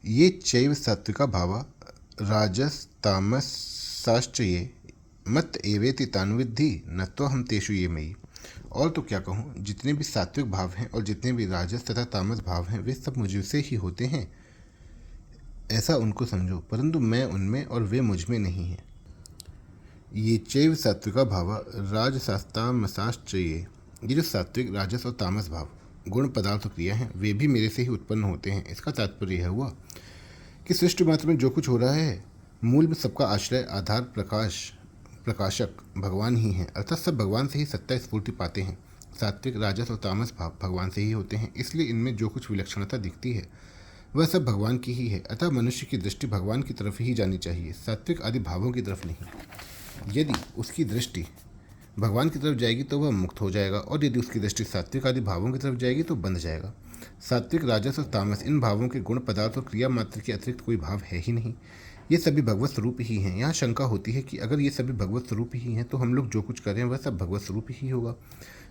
ये चैव सात्विका भावा राजस्तामसाश्च ये मत एवेति तान्विद्धि न तो हम तेषु ये मयि। और तो क्या कहूँ, जितने भी सात्विक भाव हैं और जितने भी राजस तथा तामस भाव हैं वे सब मुझसे ही होते हैं, ऐसा उनको समझो, परंतु मैं उनमें और वे मुझ में नहीं हैं। ये चैव सात्विका भावा राजसास्तामसाश्च ये जो सात्विक राजस और तामस भाव गुण पदार्थ और क्रिया हैं वे भी मेरे से ही उत्पन्न होते हैं। इसका तात्पर्य यह हुआ कि सृष्टि मात्र में जो कुछ हो रहा है, मूल में सबका आश्रय, आधार, प्रकाशक भगवान ही हैं, अर्थात सब भगवान से ही सत्ता स्फूर्ति पाते हैं। सात्विक राजस और तामस भाव भगवान से ही होते हैं, इसलिए इनमें जो कुछ विलक्षणता दिखती है वह सब भगवान की ही है। अतः मनुष्य की दृष्टि भगवान की तरफ ही जानी चाहिए, सात्विक आदि भावों की तरफ नहीं। यदि उसकी दृष्टि भगवान की तरफ जाएगी तो वह मुक्त हो जाएगा, और यदि उसकी दृष्टि सात्विक आदि भावों की तरफ जाएगी तो बंध जाएगा। सात्विक राजस और तामस इन भावों के गुण पदार्थ और क्रिया मात्र के अतिरिक्त कोई भाव है ही नहीं। ये सभी भगवत स्वरूप ही हैं। यहाँ शंका होती है कि अगर ये सभी भगवत स्वरूप ही हैं तो हम लोग जो कुछ करें वह सब भगवत स्वरूप ही होगा,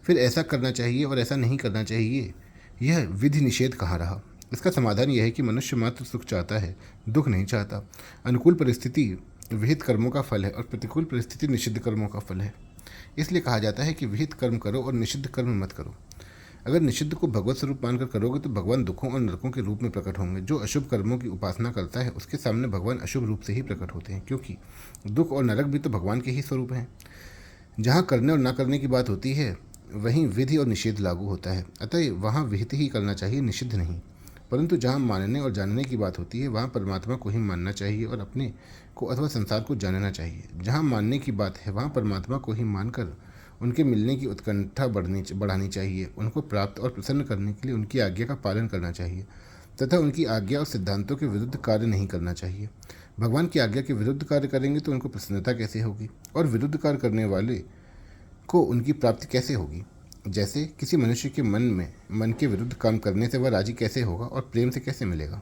फिर ऐसा करना चाहिए और ऐसा नहीं करना चाहिए, यह विधि निषेध कहाँ रहा। इसका समाधान यह है कि मनुष्य मात्र सुख चाहता है, दुख नहीं चाहता। अनुकूल परिस्थिति विहित कर्मों का फल है और प्रतिकूल परिस्थिति निषिद्ध कर्मों का फल है। इसलिए कहा जाता है कि विहित कर्म करो और निषिद्ध कर्म मत करो। अगर निषिद्ध को भगवत स्वरूप मानकर करोगे तो भगवान दुखों और नरकों के रूप में प्रकट होंगे। जो अशुभ कर्मों की उपासना करता है उसके सामने भगवान अशुभ रूप से ही प्रकट होते हैं, क्योंकि दुख और नरक भी तो भगवान के ही स्वरूप हैं। जहाँ करने और ना करने की बात होती है वहीं विधि और निषेध लागू होता है, अतः वहाँ विहित ही करना चाहिए, निषिद्ध नहीं। परंतु जहाँ मानने और जानने की बात होती है वहाँ परमात्मा को ही मानना चाहिए और अपने को अथवा संसार को जानना चाहिए। जहाँ मानने की बात है वहाँ परमात्मा को ही मानकर उनके मिलने की उत्कंठा बढ़ानी चाहिए। उनको प्राप्त और प्रसन्न करने के लिए उनकी आज्ञा का पालन करना चाहिए तथा उनकी आज्ञा और सिद्धांतों के विरुद्ध कार्य नहीं करना चाहिए। भगवान की आज्ञा के विरुद्ध कार्य करेंगे तो उनको प्रसन्नता कैसे होगी, और विरुद्ध कार्य करने वाले को उनकी प्राप्ति कैसे होगी। जैसे किसी मनुष्य के मन के विरुद्ध काम करने से वह राजी कैसे होगा और प्रेम से कैसे मिलेगा।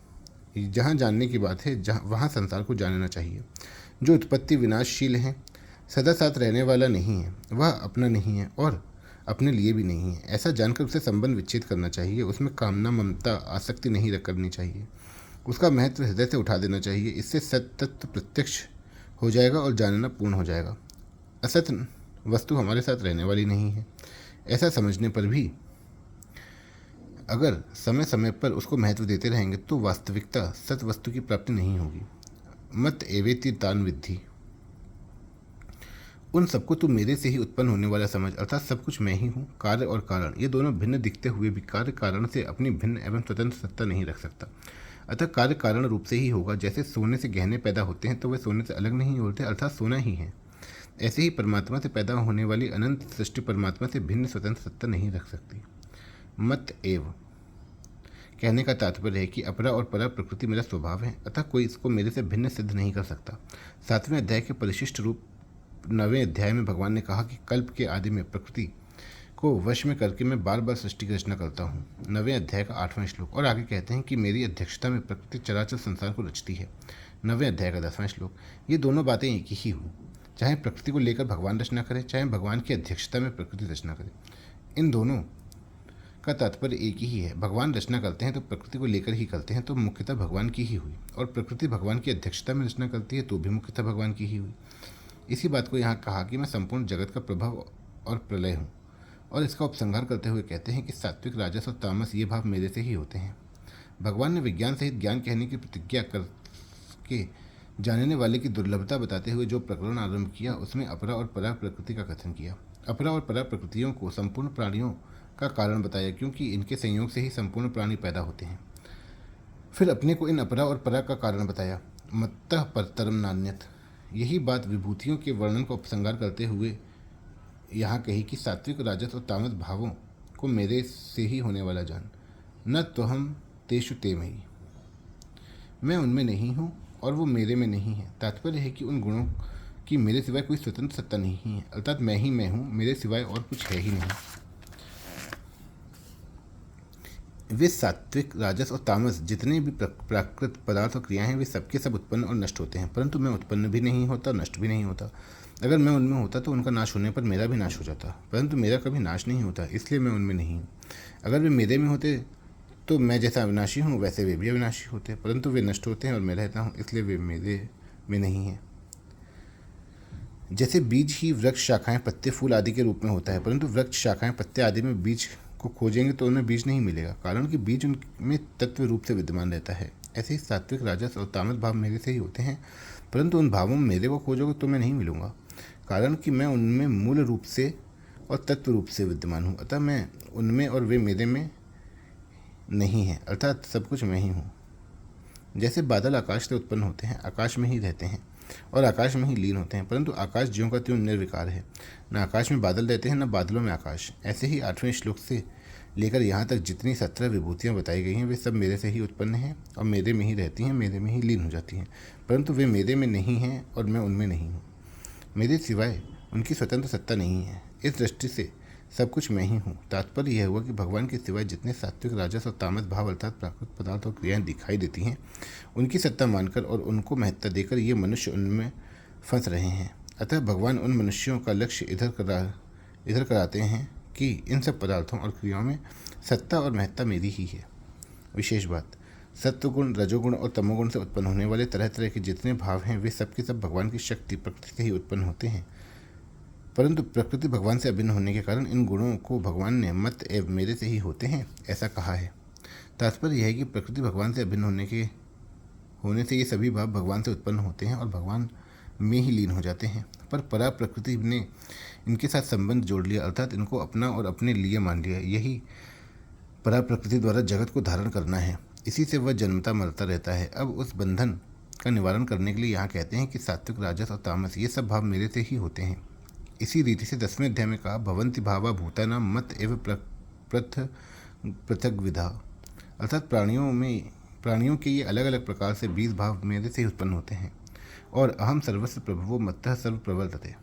जहाँ जानने की बात है जहाँ वहाँ संसार को जानना चाहिए। जो उत्पत्ति विनाशशील है, सदा साथ रहने वाला नहीं है, वह अपना नहीं है और अपने लिए भी नहीं है, ऐसा जानकर उससे संबंध विच्छेद करना चाहिए। उसमें कामना, ममता, आसक्ति नहीं करनी चाहिए। उसका महत्व हृदय से उठा देना चाहिए। इससे सत्य तत्व प्रत्यक्ष हो जाएगा और जानना पूर्ण हो जाएगा। असत वस्तु हमारे साथ रहने वाली नहीं है, ऐसा समझने पर भी अगर समय समय पर उसको महत्व देते रहेंगे तो वास्तविकता सत वस्तु की प्राप्ति नहीं होगी। मत एवेति तान विद्धि, उन सबको तू मेरे से ही उत्पन्न होने वाला समझ, अर्थात सब कुछ मैं ही हूँ। कार्य और कारण ये दोनों भिन्न दिखते हुए भी कार्य कारण से अपनी भिन्न एवं स्वतंत्र सत्ता नहीं रख सकता, अतः कार्य कारण रूप से ही होगा। जैसे सोने से गहने पैदा होते हैं तो वे सोने से अलग नहीं होते, अर्थात सोना ही है। ऐसे ही परमात्मा से पैदा होने वाली अनंत सृष्टि परमात्मा से भिन्न स्वतंत्र सत्ता नहीं रख सकती। मत एव कहने का तात्पर्य है कि अपरा और परा प्रकृति मेरा स्वभाव है, अतः कोई इसको मेरे से भिन्न सिद्ध नहीं कर सकता। 7वें अध्याय के परिशिष्ट रूप 9वें अध्याय में भगवान ने कहा कि कल्प के आदि में प्रकृति को वश में करके मैं बार बार सृष्टि की रचना करता हूँ। 9वें अध्याय का 8वां श्लोक। और आगे कहते हैं कि मेरी अध्यक्षता में प्रकृति चराचर संसार को रचती है। 9वें अध्याय का 10वां श्लोक। ये दोनों बातें एक ही हुई, चाहे प्रकृति को लेकर भगवान रचना करे, चाहे भगवान की अध्यक्षता में प्रकृति रचना करे। इन दोनों का तात्पर्य एक ही है। भगवान रचना करते हैं तो प्रकृति को लेकर ही करते हैं, तो मुख्यतः भगवान की ही हुई, और प्रकृति भगवान की अध्यक्षता में रचना करती है तो भी मुख्यतः भगवान की ही हुई। इसी बात को यहाँ कहा कि मैं संपूर्ण जगत का प्रभाव और प्रलय हूँ, और इसका उपसंहार करते हुए कहते हैं कि सात्विक, राजस और तामस ये भाव मेरे से ही होते हैं। भगवान ने विज्ञान सहित ज्ञान कहने की प्रतिज्ञा करके जानने वाले की दुर्लभता बताते हुए जो प्रकरण आरंभ किया उसमें अपरा और परा प्रकृति का कथन किया। अपरा और परा प्रकृतियों को संपूर्ण प्राणियों का कारण बताया, क्योंकि इनके संयोग से ही संपूर्ण प्राणी पैदा होते हैं। फिर अपने को इन अपरा और परा का कारण बताया, मत्तः परतरम नान्यत। यही बात विभूतियों के वर्णन का उपसंहार करते हुए यहाँ कही कि सात्विक, राजस और तामस भावों को मेरे से ही होने वाला जान, न तो हम तेषु ते मयि, मैं उनमें नहीं हूँ और वो मेरे में नहीं है। तात्पर्य है कि उन गुणों की मेरे सिवाय कोई स्वतंत्र सत्ता नहीं है, अर्थात मैं ही मैं हूँ, मेरे सिवाय और कुछ है ही नहीं। वे सात्विक, राजस और तामस जितने भी प्राकृत पदार्थ और क्रियाएं हैं वे सबके सब उत्पन्न और नष्ट होते हैं, परंतु मैं उत्पन्न भी नहीं होता, नष्ट भी नहीं होता। अगर मैं उनमें होता तो उनका नाश होने पर मेरा भी नाश हो जाता, परंतु मेरा कभी नाश नहीं होता, इसलिए मैं उनमें नहीं हूँ। अगर वे मेरे में होते तो मैं जैसा अविनाशी हूँ वैसे वे भी अविनाशी होते हैं, परंतु वे नष्ट होते हैं और मैं रहता हूँ, इसलिए वे मेरे में नहीं हैं। जैसे बीज ही वृक्ष, शाखाएं, पत्ते, फूल आदि के रूप में होता है, परंतु वृक्ष, शाखाएं, पत्ते आदि में बीज को खोजेंगे तो उनमें बीज नहीं मिलेगा, कारण कि बीज उनमें तत्व रूप से विद्यमान रहता है। ऐसे ही सात्विक, राजस और तामस भाव मेरे से ही होते हैं, परंतु उन भावों में मेरे को खोजोगे तो मैं नहीं मिलूंगा, कारण कि मैं उनमें मूल रूप से और तत्व रूप से विद्यमान हूँ। अतः मैं उनमें और वे मेरे में नहीं हैं, अर्थात सब कुछ मैं ही हूँ। जैसे बादल आकाश से उत्पन्न होते हैं, आकाश में ही रहते हैं और आकाश में ही लीन होते हैं, परंतु आकाश ज्यों का त्यों निर्विकार है, न आकाश में बादल रहते हैं न बादलों में आकाश। ऐसे ही 8वें श्लोक से लेकर यहाँ तक जितनी 17 विभूतियाँ बताई गई हैं वे सब मेरे से ही उत्पन्न हैं और मेरे में ही रहती हैं, मेरे में ही लीन हो जाती हैं, परंतु वे मेरे में नहीं हैं और मैं उनमें नहीं हूँ। मेरे सिवाय उनकी स्वतंत्र सत्ता नहीं है। इस दृष्टि से सब कुछ मैं ही हूँ। तात्पर्य यह हुआ कि भगवान के सिवाय जितने सात्विक, राजस और तामस भाव अर्थात प्राकृत पदार्थ और क्रियाएं दिखाई देती हैं, उनकी सत्ता मानकर और उनको महत्ता देकर ये मनुष्य उनमें फंस रहे हैं। अतः भगवान उन मनुष्यों का लक्ष्य इधर कराते हैं कि इन सब पदार्थों और क्रियाओं में सत्ता और महत्ता मेरी ही है। विशेष बात, सत्वगुण, रजोगुण और तमोगुण से उत्पन्न होने वाले तरह तरह के जितने भाव हैं वे सब के सब भगवान की शक्ति, प्रकृति से ही उत्पन्न होते हैं, परंतु प्रकृति भगवान से अभिन्न होने के कारण इन गुणों को भगवान ने मत एवं मेरे से ही होते हैं ऐसा कहा है। तात्पर्य यह है कि प्रकृति भगवान से अभिन्न होने से ये सभी भाव भगवान से उत्पन्न होते हैं और भगवान में ही लीन हो जाते हैं, पर परा प्रकृति ने इनके साथ संबंध जोड़ लिया, अर्थात इनको अपना और अपने लिए मान लिया। यही परा प्रकृति द्वारा जगत को धारण करना है, इसी से वह जन्मता मरता रहता है। अब उस बंधन का निवारण करने के लिए यहाँ कहते हैं कि सात्विक, राजस और तामस ये सब भाव मेरे से ही होते हैं। इसी रीति से 10वें अध्याय में कहा, भवन्ति भावा भूतानां मत एव पृथक विधा, अर्थात प्राणियों के ये अलग अलग प्रकार से 20 भाव मेरे से ही उत्पन्न होते हैं और अहम सर्वस्व प्रभवो मत्तः सर्व प्रवर्तते,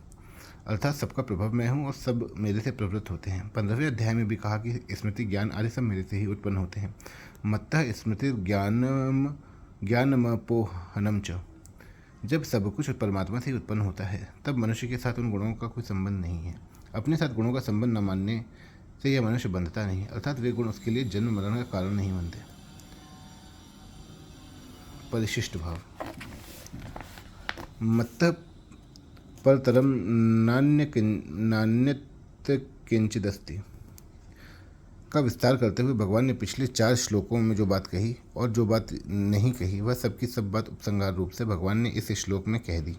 अर्थात सबका प्रभव मैं हूँ और सब मेरे से प्रवृत्त होते हैं। 15वें अध्याय में भी कहा कि स्मृति, ज्ञान आदि सब मेरे से ही उत्पन्न होते हैं। मत्तः स्मृति ज्ञानमपोहनम च, जब सब कुछ परमात्मा से ही उत्पन्न होता है तब मनुष्य के साथ उन गुणों का कोई संबंध नहीं है। अपने साथ गुणों का संबंध न मानने से यह मनुष्य बंधता नहीं, अर्थात वे गुण उसके लिए जन्म मरण का कारण नहीं बनते। परिशिष्ट भाव, मत्तः परतरम नान्यत किंचिदस्ति का विस्तार करते हुए भगवान ने पिछले 4 श्लोकों में जो बात कही और जो बात नहीं कही वह सबकी सब बात उपसंहार रूप से भगवान ने इस श्लोक में कह दी।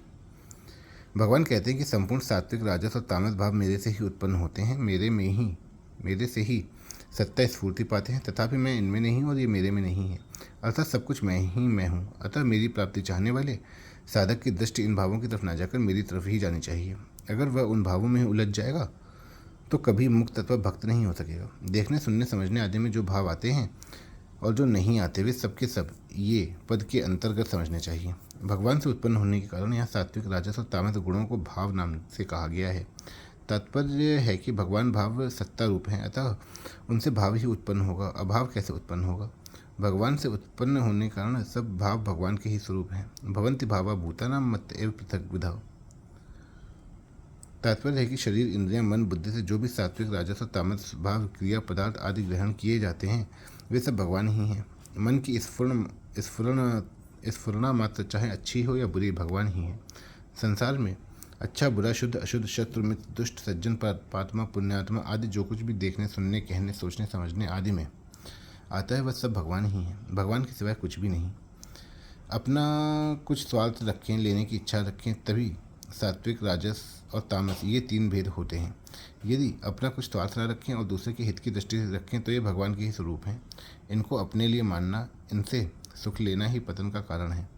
भगवान कहते हैं कि संपूर्ण सात्विक, राजस और तामस भाव मेरे से ही उत्पन्न होते हैं, मेरे से ही सत्ता स्फूर्ति पाते हैं, तथापि मैं इनमें नहीं और ये मेरे में नहीं है, अर्थात सब कुछ मैं हूँ। अतः मेरी प्राप्ति चाहने वाले साधक की दृष्टि इन भावों की तरफ न जाकर मेरी तरफ ही जानी चाहिए। अगर वह उन भावों में उलझ जाएगा तो कभी मुक्त तत्व भक्त नहीं हो सकेगा। देखने, सुनने, समझने आदि में जो भाव आते हैं और जो नहीं आते वे सबके सब ये पद के अंतर्गत समझने चाहिए। भगवान से उत्पन्न होने के कारण यहाँ सात्विक, राजस और तामस गुणों को भाव नाम से कहा गया है। तात्पर्य है कि भगवान भाव सत्ता रूप हैं, अतः उनसे भाव ही उत्पन्न होगा। अभाव कैसे उत्पन्न होगा? भगवान से उत्पन्न होने के कारण सब भाव भगवान के ही स्वरूप हैं। भवन्ति भावा भूतानां मत एव पृथक विधा, तात्पर्य है कि शरीर, इंद्रियां, मन, बुद्धि से जो भी सात्विक, राजस और तामस भाव, क्रिया, पदार्थ आदि ग्रहण किए जाते हैं वे सब भगवान ही हैं। मन की स्फुरणा मात्र चाहे अच्छी हो या बुरी, भगवान ही है। संसार में अच्छा, बुरा, शुद्ध, अशुद्ध, शत्रु, मित्र, दुष्ट, सज्जन, पापात्मा, पुण्यात्मा आदि जो कुछ भी देखने, सुनने, कहने, सोचने, समझने आदि में आता है वह सब भगवान ही है, भगवान के सिवाय कुछ भी नहीं। अपना कुछ स्वार्थ रखें, लेने की इच्छा रखें, तभी सात्विक, राजस और तामस ये 3 भेद होते हैं। यदि अपना कुछ स्वार्थ न रखें और दूसरे के हित की दृष्टि से रखें तो ये भगवान के ही स्वरूप हैं। इनको अपने लिए मानना, इनसे सुख लेना ही पतन का कारण है।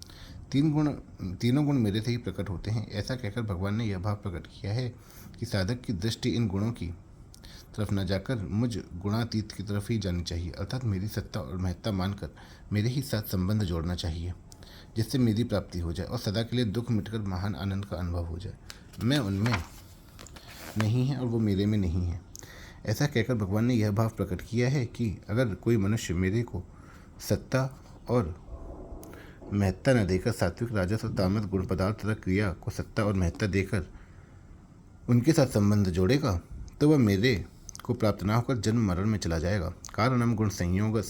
तीनों गुण मेरे से ही प्रकट होते हैं, ऐसा कहकर भगवान ने यह भाव प्रकट किया है कि साधक की दृष्टि इन गुणों की तरफ न जाकर मुझ गुणातीत की तरफ ही जानी चाहिए, अर्थात मेरी सत्ता और महत्ता मानकर मेरे ही साथ संबंध जोड़ना चाहिए, जिससे मेरी प्राप्ति हो जाए और सदा के लिए दुख मिटकर महान आनंद का अनुभव हो जाए। मैं उनमें नहीं है और वो मेरे में नहीं है। ऐसा कहकर भगवान ने यह भाव प्रकट किया है कि अगर कोई मनुष्य मेरे को सत्ता और महत्ता न देकर सात्विक, राजस और तामस गुण, पदार्थ तथा क्रिया को सत्ता और महत्ता देकर उनके साथ संबंध जोड़ेगा तो वह मेरे को प्राप्त न होकर जन्म मरण में चला जाएगा। कारणम गुण संयोग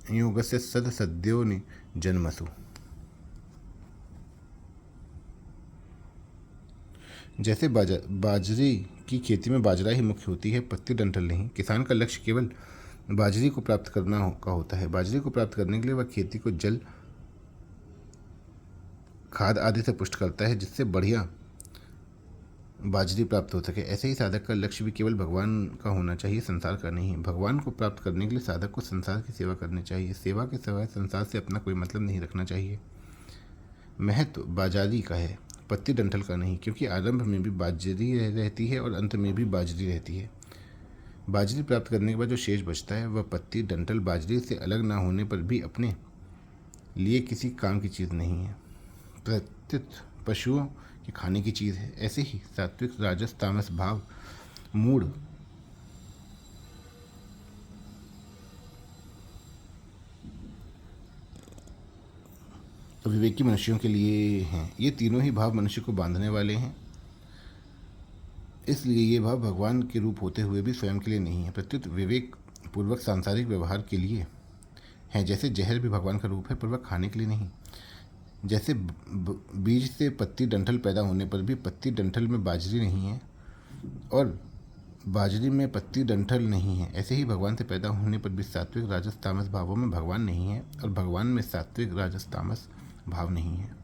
योगस्य सद सद्यो जन्मसु। जैसे बाजरी की खेती में बाजरा ही मुख्य होती है, पत्ती डंठल नहीं। किसान का लक्ष्य केवल बाजरी को प्राप्त करना का होता है। बाजरी को प्राप्त करने के लिए वह खेती को जल, खाद आदि से पुष्ट करता है, जिससे बढ़िया बाजरी प्राप्त हो सके। ऐसे ही साधक का लक्ष्य भी केवल भगवान का होना चाहिए, संसार का नहीं। भगवान को प्राप्त करने के लिए साधक को संसार की सेवा करनी चाहिए। सेवा के सिवाय संसार से अपना कोई मतलब नहीं रखना चाहिए। महत्व बाजरी का है, पत्ती डंठल का नहीं, क्योंकि आरंभ में भी बाजरी रहती है और अंत में भी बाजरी रहती है। बाजरी प्राप्त करने के बाद जो शेष बचता है वह पत्ती डंठल बाजरी से अलग ना होने पर भी अपने लिए किसी काम की चीज़ नहीं है, प्रत्युत पशुओं के खाने की चीज़ है। ऐसे ही सात्विक राजस तामस भाव मूड विवेकी मनुष्यों के लिए हैं। ये तीनों ही भाव मनुष्य को बांधने वाले हैं, इसलिए ये भाव भगवान के रूप होते हुए भी स्वयं के लिए नहीं है, प्रत्युत विवेक पूर्वक सांसारिक व्यवहार के लिए हैं। जैसे जहर भी भगवान का रूप है, पूर्वक खाने के लिए नहीं। जैसे बीज से पत्ती डंठल पैदा होने पर भी पत्ती डंठल में बाजरी नहीं है और बाजरी में पत्ती डंठल नहीं है, ऐसे ही भगवान से पैदा होने पर भी सात्विक राजस तामस भावों में भगवान नहीं है और भगवान में सात्विक राजस तामस भाव नहीं है।